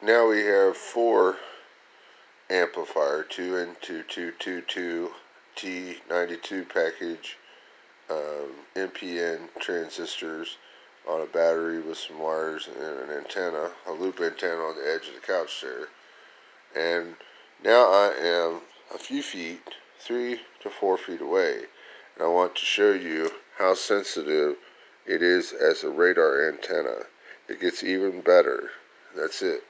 Now we have 4 amplifier 2n2222 T92 package NpN transistors on a battery with some wires and an antenna, a loop antenna on the edge of the couch there. And now I am a few feet, 3 to 4 feet away, and I want to show you how sensitive it is as a radar antenna. It gets even better. That's it.